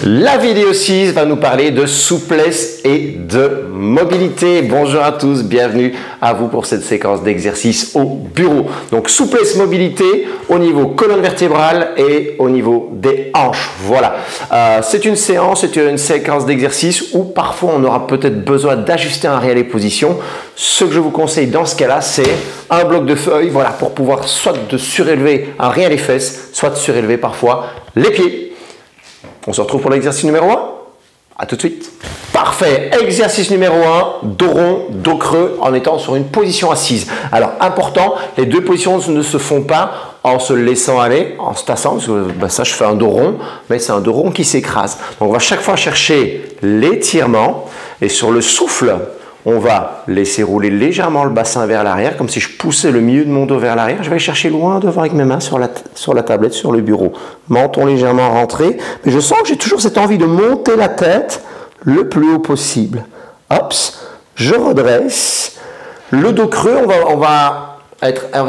La vidéo 6 va nous parler de souplesse et de mobilité. Bonjour à tous, bienvenue à vous pour cette séquence d'exercices au bureau. Donc souplesse, mobilité au niveau colonne vertébrale et au niveau des hanches. Voilà, c'est une séance, c'est une séquence d'exercices où parfois on aura peut-être besoin d'ajuster un réel et position. Ce que je vous conseille dans ce cas-là, c'est un bloc de feuilles, voilà, pour pouvoir soit de surélever un réel les fesses, soit de surélever parfois les pieds. On se retrouve pour l'exercice numéro 1. A tout de suite. Parfait. Exercice numéro 1, dos rond, dos creux en étant sur une position assise. Alors, important, les deux positions ne se font pas en se laissant aller, en se tassant, parce que ça, je fais un dos rond, mais c'est un dos rond qui s'écrase. Donc, on va chaque fois chercher l'étirement et sur le souffle, on va laisser rouler légèrement le bassin vers l'arrière, comme si je poussais le milieu de mon dos vers l'arrière. Je vais aller chercher loin devant avec mes mains sur la tablette, sur le bureau. Menton légèrement rentré. Mais je sens que j'ai toujours cette envie de monter la tête le plus haut possible. Hop, je redresse. Le dos creux, on va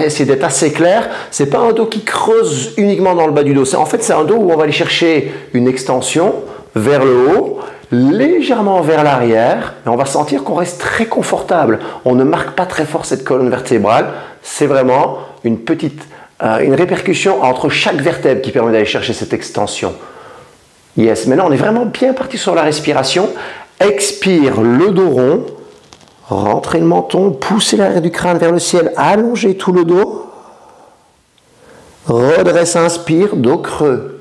essayer d'être assez clair. Ce n'est pas un dos qui creuse uniquement dans le bas du dos. En fait, c'est un dos où on va aller chercher une extension vers le haut, légèrement vers l'arrière, et on va sentir qu'on reste très confortable. On ne marque pas très fort cette colonne vertébrale. C'est vraiment une répercussion entre chaque vertèbre qui permet d'aller chercher cette extension. Yes, maintenant on est vraiment bien parti sur la respiration. Expire le dos rond, rentrez le menton, poussez l'arrière du crâne vers le ciel, allongez tout le dos. Redresse, inspire, dos creux.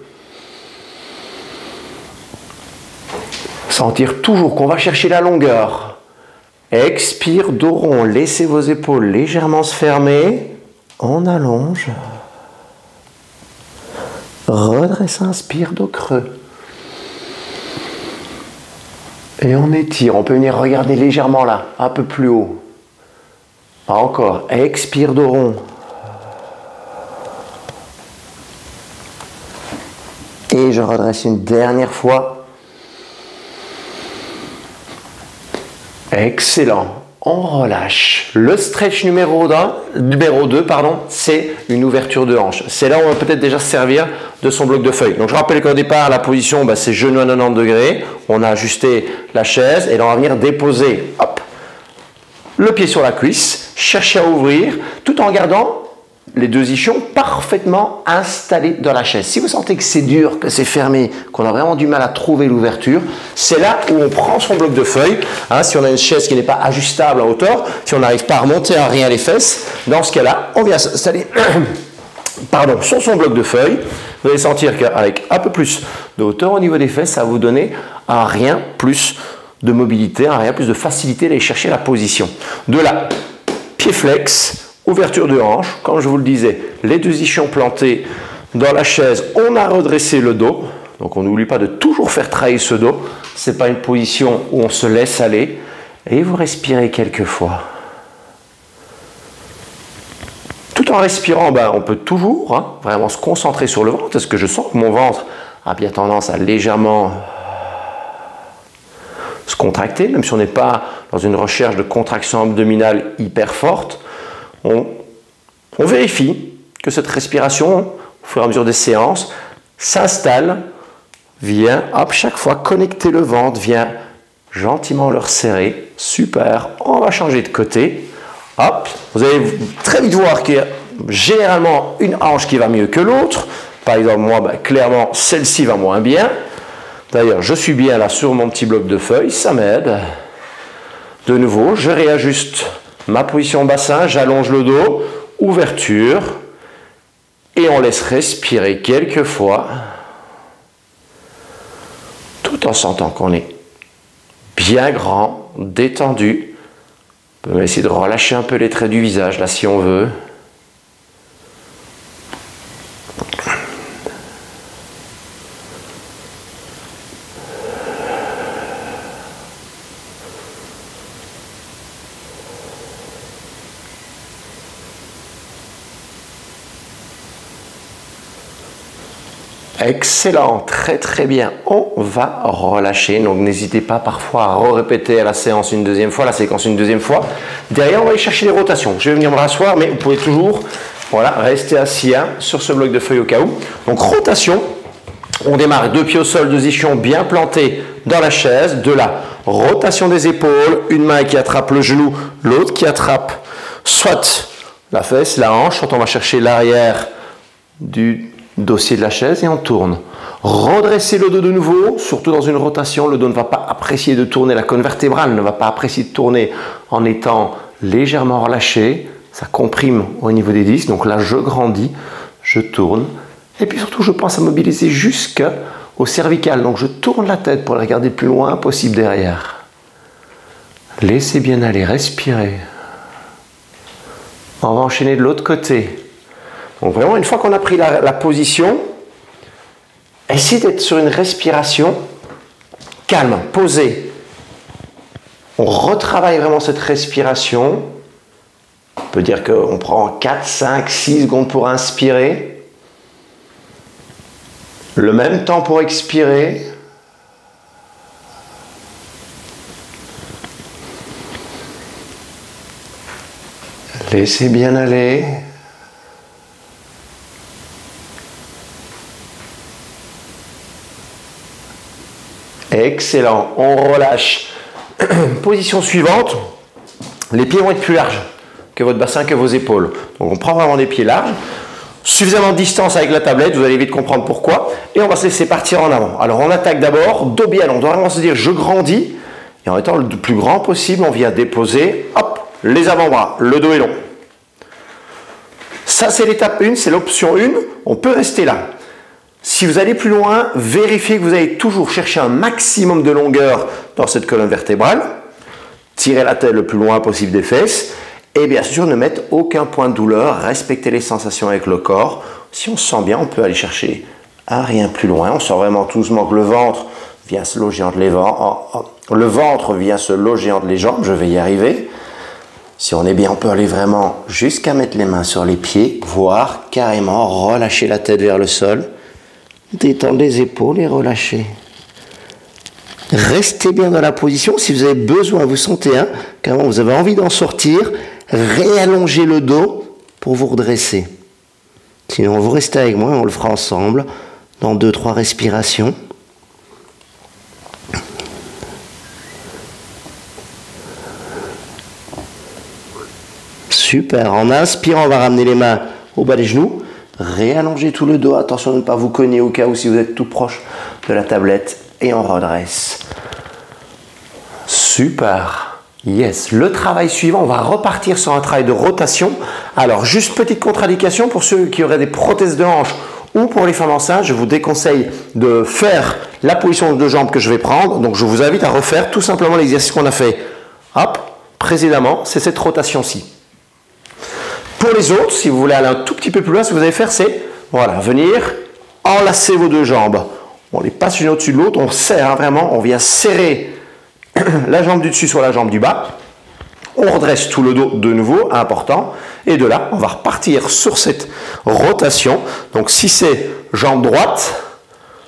Sentir toujours qu'on va chercher la longueur. Expire, dos rond, laissez vos épaules légèrement se fermer. On allonge. Redresse, inspire, dos creux. Et on étire. On peut venir regarder légèrement là, un peu plus haut. Encore. Expire, dos rond. Et je redresse une dernière fois. Excellent. On relâche. Le stretch numéro 2, c'est une ouverture de hanche. C'est là où on va peut-être déjà se servir de son bloc de feuilles. Donc je rappelle qu'au départ, la position, c'est genou à 90 degrés. On a ajusté la chaise et là on va venir déposer le pied sur la cuisse, chercher à ouvrir tout en gardant les deux ischions parfaitement installés dans la chaise. Si vous sentez que c'est dur, que c'est fermé, qu'on a vraiment du mal à trouver l'ouverture, c'est là où on prend son bloc de feuilles. Si on a une chaise qui n'est pas ajustable en hauteur, si on n'arrive pas à remonter à rien les fesses, dans ce cas-là, on vient s'installer sur son bloc de feuilles. Vous allez sentir qu'avec un peu plus de hauteur au niveau des fesses, ça va vous donner un rien plus de mobilité, un rien plus de facilité d'aller chercher la position. De là, pied flex. Ouverture de hanche, comme je vous le disais, les deux ischions plantés dans la chaise, on a redressé le dos. Donc on n'oublie pas de toujours faire travailler ce dos. Ce n'est pas une position où on se laisse aller. Et vous respirez quelques fois. Tout en respirant, on peut toujours vraiment se concentrer sur le ventre. Parce que je sens que mon ventre a bien tendance à légèrement se contracter, même si on n'est pas dans une recherche de contraction abdominale hyper forte. On vérifie que cette respiration, au fur et à mesure des séances, s'installe, vient, chaque fois connecter le ventre, vient gentiment le resserrer. Super, on va changer de côté. Vous allez très vite voir qu'il y a généralement une hanche qui va mieux que l'autre. Par exemple, moi, clairement, celle-ci va moins bien. D'ailleurs, je suis bien là sur mon petit bloc de feuilles, ça m'aide. De nouveau, je réajuste ma position bassin, j'allonge le dos, ouverture, et on laisse respirer quelques fois, tout en sentant qu'on est bien grand, détendu. On peut essayer de relâcher un peu les traits du visage, là, si on veut. Excellent, très très bien. On va relâcher, donc n'hésitez pas parfois à répéter la séance une deuxième fois, la séquence une deuxième fois. Derrière, on va aller chercher les rotations. Je vais venir me rasseoir, mais vous pouvez toujours rester assis sur ce bloc de feuilles au cas où. Donc rotation, On démarre 2 pieds au sol, 2 ischions bien plantés dans la chaise. De la rotation des épaules, une main qui attrape le genou, l'autre qui attrape soit la fesse, la hanche. Soit on va chercher l'arrière du dossier de la chaise et on tourne. Redresser le dos de nouveau, surtout dans une rotation. Le dos ne va pas apprécier de tourner, la colonne vertébrale ne va pas apprécier de tourner en étant légèrement relâché. Ça comprime au niveau des disques. Donc là, je grandis, je tourne. Et puis surtout, je pense à mobiliser jusqu'au cervical. Donc je tourne la tête pour la regarder le plus loin possible derrière. Laissez bien aller, respirez. On va enchaîner de l'autre côté. Donc vraiment, une fois qu'on a pris la position, essayez d'être sur une respiration calme, posée. On retravaille vraiment cette respiration. On peut dire qu'on prend 4, 5, 6 secondes pour inspirer. Le même temps pour expirer. Laissez bien aller. Excellent. On relâche. Position suivante. Les pieds vont être plus larges que votre bassin, que vos épaules. Donc on prend vraiment des pieds larges. Suffisamment de distance avec la tablette, vous allez vite comprendre pourquoi. Et on va se laisser partir en avant. Alors on attaque d'abord, dos bien long. On doit vraiment se dire je grandis. Et en étant le plus grand possible, on vient déposer, hop, les avant-bras. Le dos est long. Ça c'est l'étape 1, c'est l'option 1. On peut rester là. Si vous allez plus loin, vérifiez que vous allez toujours chercher un maximum de longueur dans cette colonne vertébrale. Tirez la tête le plus loin possible des fesses. Et bien sûr, ne mettre aucun point de douleur, respectez les sensations avec le corps. Si on se sent bien, on peut aller chercher un rien plus loin. On sent vraiment tout doucement que le ventre vient se loger entre les le ventre vient se loger entre les jambes. Je vais y arriver. Si on est bien, on peut aller vraiment jusqu'à mettre les mains sur les pieds, voire carrément relâcher la tête vers le sol, détendre les épaules et relâcher. Restez bien dans la position. Si vous avez besoin, vous sentez, carrément vous avez envie d'en sortir, réallongez le dos pour vous redresser. Sinon, vous restez avec moi et on le fera ensemble dans 2-3 respirations. Super. En inspirant, on va ramener les mains au bas des genoux. Réallongez tout le dos. Attention de ne pas vous cogner au cas où si vous êtes tout proche de la tablette. Et on redresse. Super. Yes. Le travail suivant, on va repartir sur un travail de rotation. Alors, juste petite contre-indication pour ceux qui auraient des prothèses de hanche ou pour les femmes enceintes, je vous déconseille de faire la position de deux jambes que je vais prendre. Donc, je vous invite à refaire tout simplement l'exercice qu'on a fait hop, précédemment. C'est cette rotation-ci. Pour les autres, si vous voulez aller un tout petit peu plus loin, ce que vous allez faire, c'est voilà, venir enlacer vos deux jambes. On les passe une au-dessus de l'autre, on serre vraiment, on vient serrer la jambe du dessus sur la jambe du bas. On redresse tout le dos de nouveau, important. Et de là, on va repartir sur cette rotation. Donc si c'est jambe droite,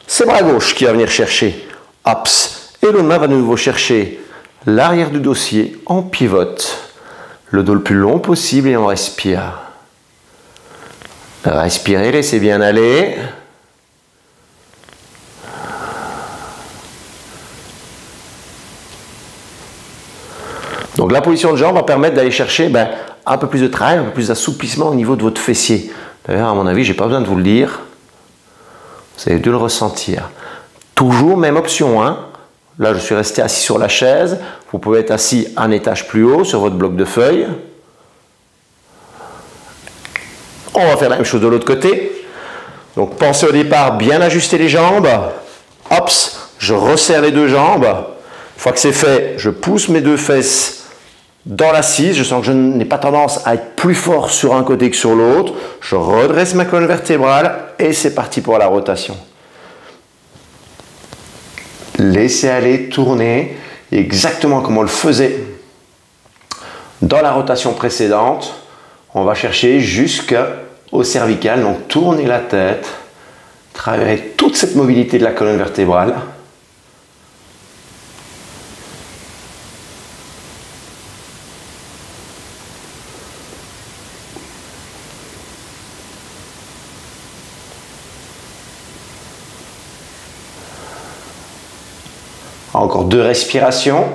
c'est bras gauche qui va venir chercher hops. Et l'autre main va de nouveau chercher l'arrière du dossier, on pivote. Le dos le plus long possible et on respire. Respirez, laissez bien aller. Donc la position de jambe va permettre d'aller chercher un peu plus de travail, un peu plus d'assouplissement au niveau de votre fessier. D'ailleurs, à mon avis, je n'ai pas besoin de vous le dire. Vous avez dû le ressentir. Toujours même option. Là, je suis resté assis sur la chaise. Vous pouvez être assis un étage plus haut sur votre bloc de feuilles. On va faire la même chose de l'autre côté. Donc pensez au départ, bien ajuster les jambes. Hops, je resserre les deux jambes. Une fois que c'est fait, je pousse mes deux fesses dans l'assise. Je sens que je n'ai pas tendance à être plus fort sur un côté que sur l'autre. Je redresse ma colonne vertébrale et c'est parti pour la rotation. Laissez aller, tourner, exactement comme on le faisait dans la rotation précédente. On va chercher jusqu'au cervical, donc tournez la tête, travaillez toute cette mobilité de la colonne vertébrale. Encore 2 respirations.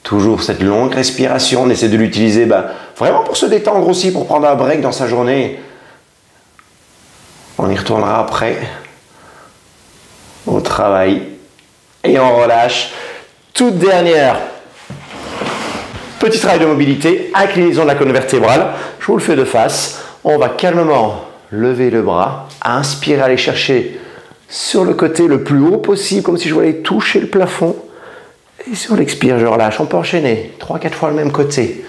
Toujours cette longue respiration. On essaie de l'utiliser vraiment pour se détendre aussi, pour prendre un break dans sa journée. On y retournera après au travail. Et on relâche. Toute dernière. Petit travail de mobilité. Inclinaison de la colonne vertébrale. Je vous le fais de face. On va calmement lever le bras. Inspire, aller chercher sur le côté le plus haut possible, comme si je voulais toucher le plafond. Et sur l'expire, je relâche. On peut enchaîner 3-4 fois le même côté.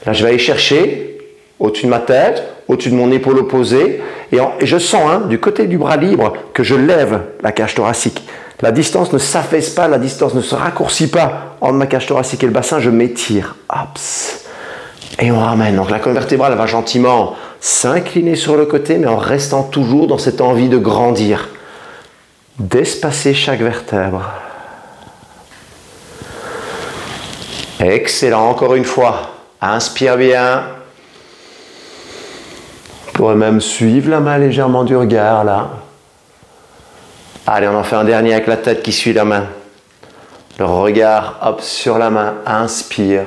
Là, je vais aller chercher au-dessus de ma tête, au-dessus de mon épaule opposée. Et je sens du côté du bras libre que je lève la cage thoracique. La distance ne s'affaisse pas, la distance ne se raccourcit pas entre ma cage thoracique et le bassin. Je m'étire. Et on ramène. Donc la colonne vertébrale va gentiment s'incliner sur le côté, mais en restant toujours dans cette envie de grandir. D'espacer chaque vertèbre. Excellent, encore une fois. Inspire bien. On pourrait même suivre la main légèrement du regard là. Allez, on en fait un dernier avec la tête qui suit la main. Le regard, sur la main. Inspire.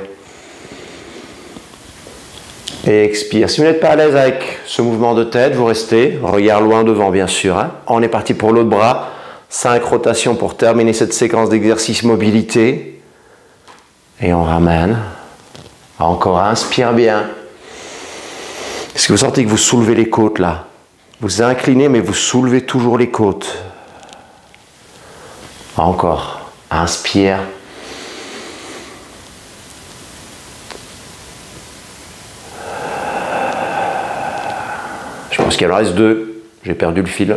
Et expire. Si vous n'êtes pas à l'aise avec ce mouvement de tête, vous restez. Regard loin devant, bien sûr. On est parti pour l'autre bras. 5 rotations pour terminer cette séquence d'exercice mobilité. Et on ramène. Encore, inspire bien. Est-ce que vous sentez que vous soulevez les côtes là? Vous inclinez, mais vous soulevez toujours les côtes. Encore, inspire. Je pense qu'il en reste 2. J'ai perdu le fil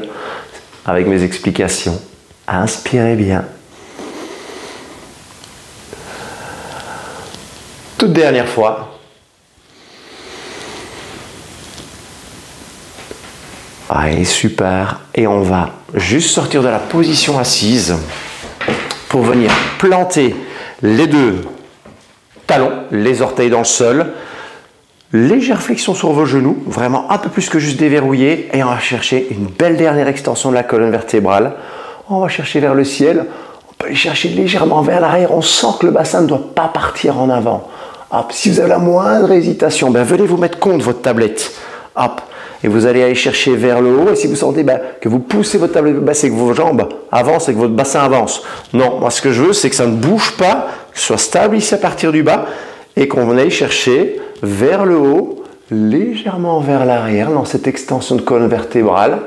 avec mes explications. Inspirez bien. Toute dernière fois. Allez, super. Et on va juste sortir de la position assise pour venir planter les 2 talons, les orteils dans le sol. Légère flexion sur vos genoux, vraiment un peu plus que juste déverrouiller. Et on va chercher une belle dernière extension de la colonne vertébrale. On va chercher vers le ciel. On peut aller chercher légèrement vers l'arrière. On sent que le bassin ne doit pas partir en avant. Si vous avez la moindre hésitation, venez vous mettre contre votre tablette. Et vous allez aller chercher vers le haut. Et si vous sentez que vous poussez votre tablette, c'est que vos jambes avancent et que votre bassin avance. Non, moi ce que je veux, c'est que ça ne bouge pas, que ce soit stable ici à partir du bas et qu'on aille chercher vers le haut, légèrement vers l'arrière, dans cette extension de colonne vertébrale.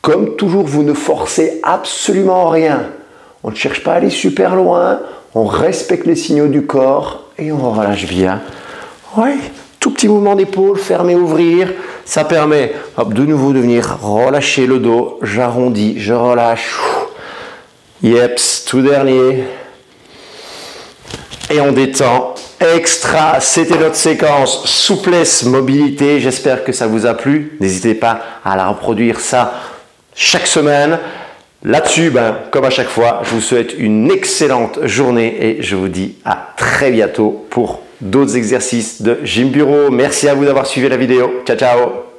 Comme toujours, vous ne forcez absolument rien. On ne cherche pas à aller super loin. On respecte les signaux du corps et on relâche bien. Tout petit mouvement d'épaule, fermer, ouvrir. Ça permet de nouveau de venir relâcher le dos. J'arrondis, je relâche. Yeps, tout dernier. Et on détend. Extra, c'était notre séquence souplesse, mobilité. J'espère que ça vous a plu. N'hésitez pas à la reproduire ça chaque semaine. Là-dessus, comme à chaque fois, je vous souhaite une excellente journée et je vous dis à très bientôt pour d'autres exercices de Gym Bureau. Merci à vous d'avoir suivi la vidéo. Ciao, ciao!